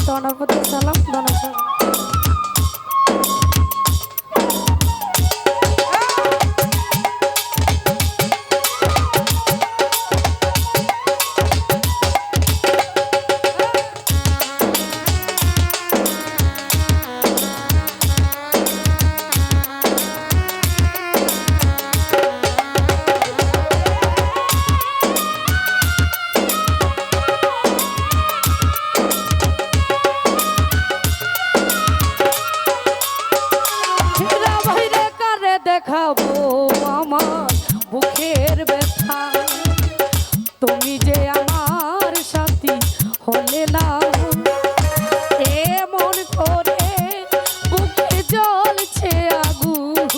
তোমার প্রতি সালাম ধন্যবাদ। দেখাবো আমার বুকের ব্যথা, তুমি যে আমার সাথী হলে না, এমন করে বুকে জ্বলছে আগুন,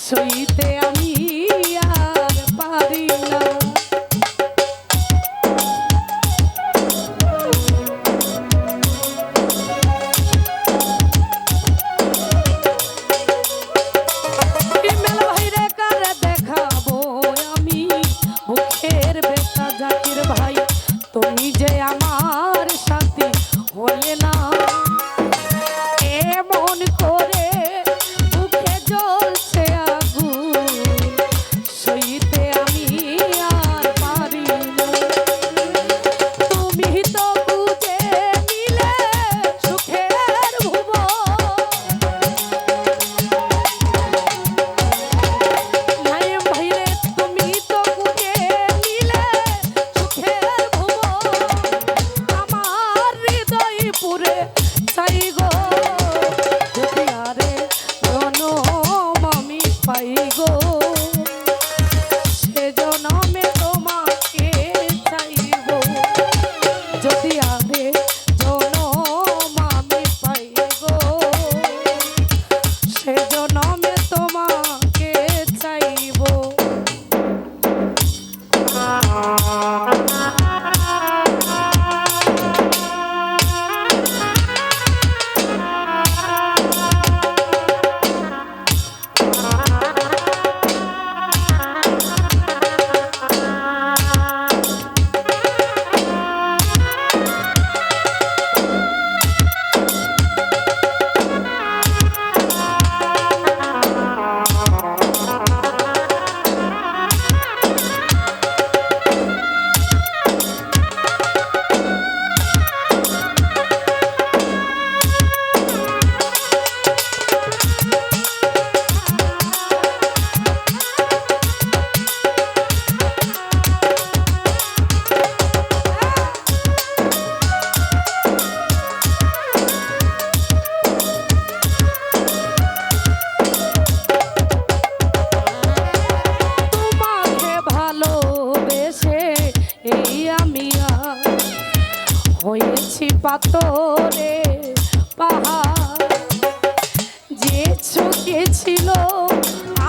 সইতে আমি আর পারি না। তুমি যে আমার সাথী হলে না, এমন করে বুকে জ্বলছে আগুন, সইতে আমি আর পারি না। তুমি তো বুঝে নিলে সুখের ভুবন, নাইম ভাইরে তুমি তো বুঝে নিলে সুখের পুরে চাই গো, যদি আরে জনম আমি পাই গো, সে জনমে তোমাকে চাইব, যদি আরে জনম আমি পাই গো, সে জনমে তোমাকে চাইব। হয়েছি পাথরে পাহাড়, যে চোখে ছিল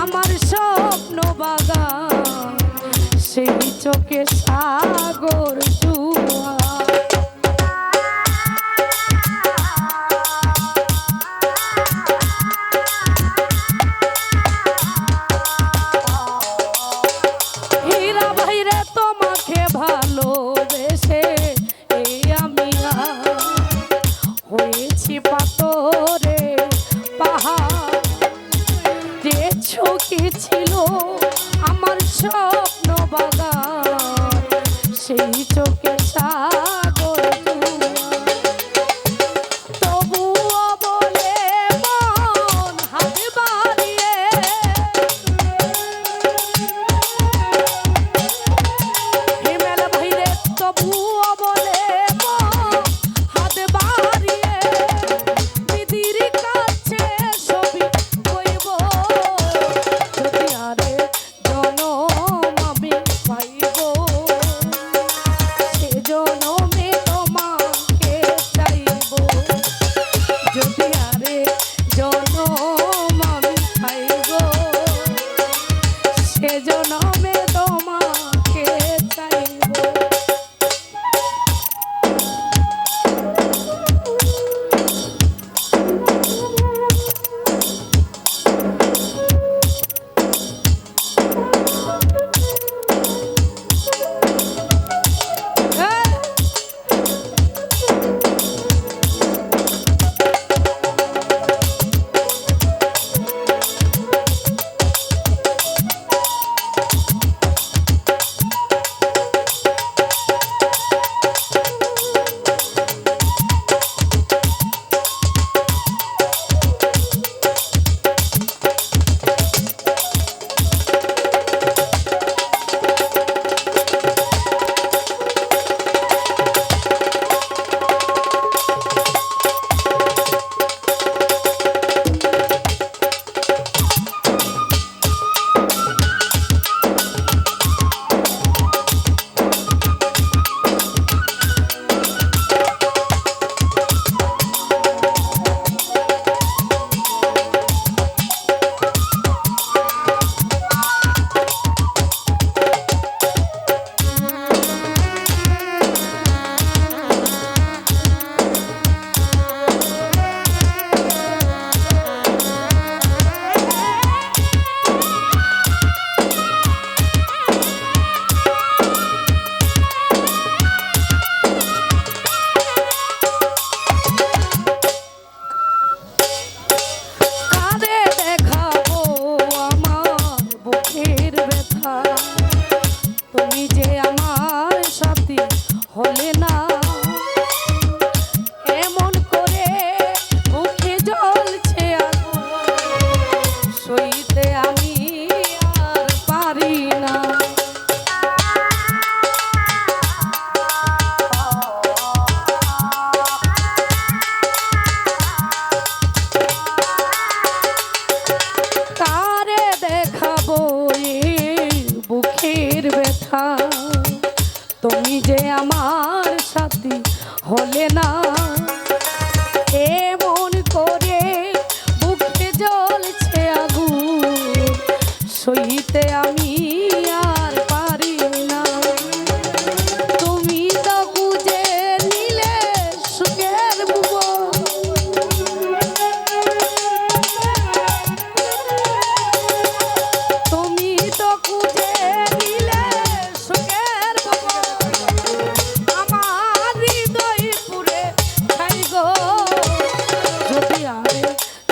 আমার স্বপ্ন বাগান, সেই চোখে সাগর জোয়ার। হীরা ভাইরে তোমাকে ভালোবেসে হয়েছি পাথরে পাহাড়, যে চোখে ছিল আমার স্বপ্ন বাগান, সেই চোখে না এমন করে বুকে জ্বলছে আগুন সইতে আমি আর পারি না তুমি তো বুঝে নিলে সুখের ভুবন তুমি তো বুঝে নিলে সুখের ভুবন আমার হৃদয় পুরে ছাই গো যদি আরে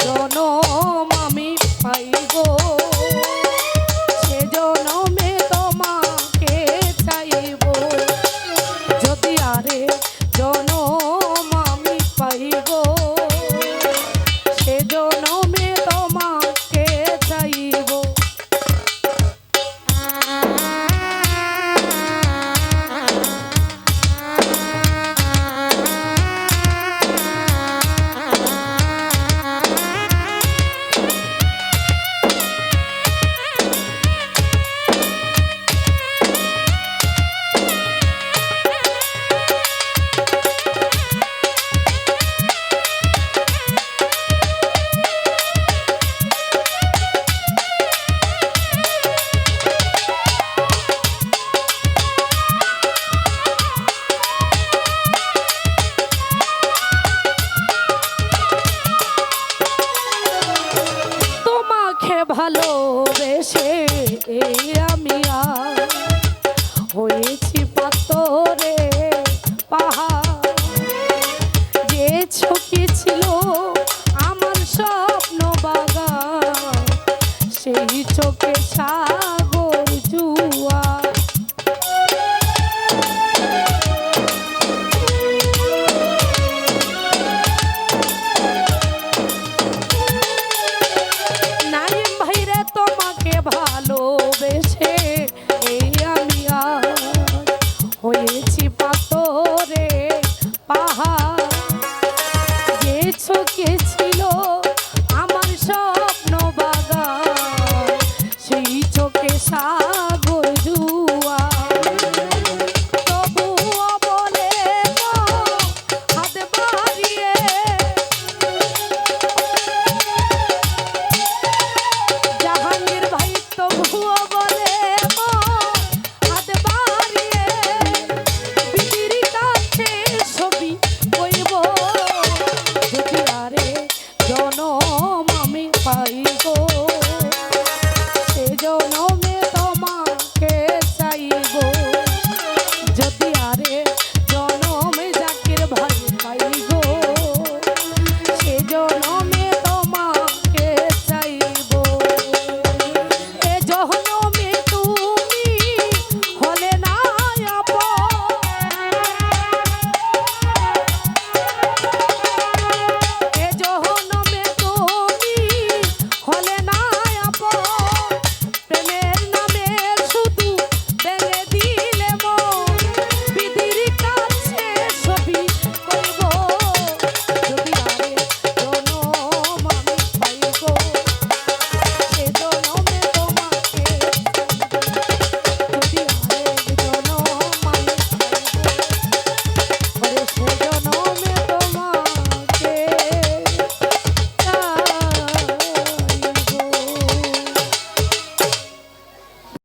জনম আমি পাই গো সে জনমে তোমাকে চাইব যদি আরে জনম আমি পাই গো সে জনমে তোমাকে চাইব ভালোবেসে এই আমি আর হয়েছি পাথরে পাহাড় যে চোখে ছিল আমার স্বপ্ন বাগান সেই চোখে সাগর জুয়ার ভালোবেসে এই আমি আর হয়েছি পাথরে পাহাড় যে চোখে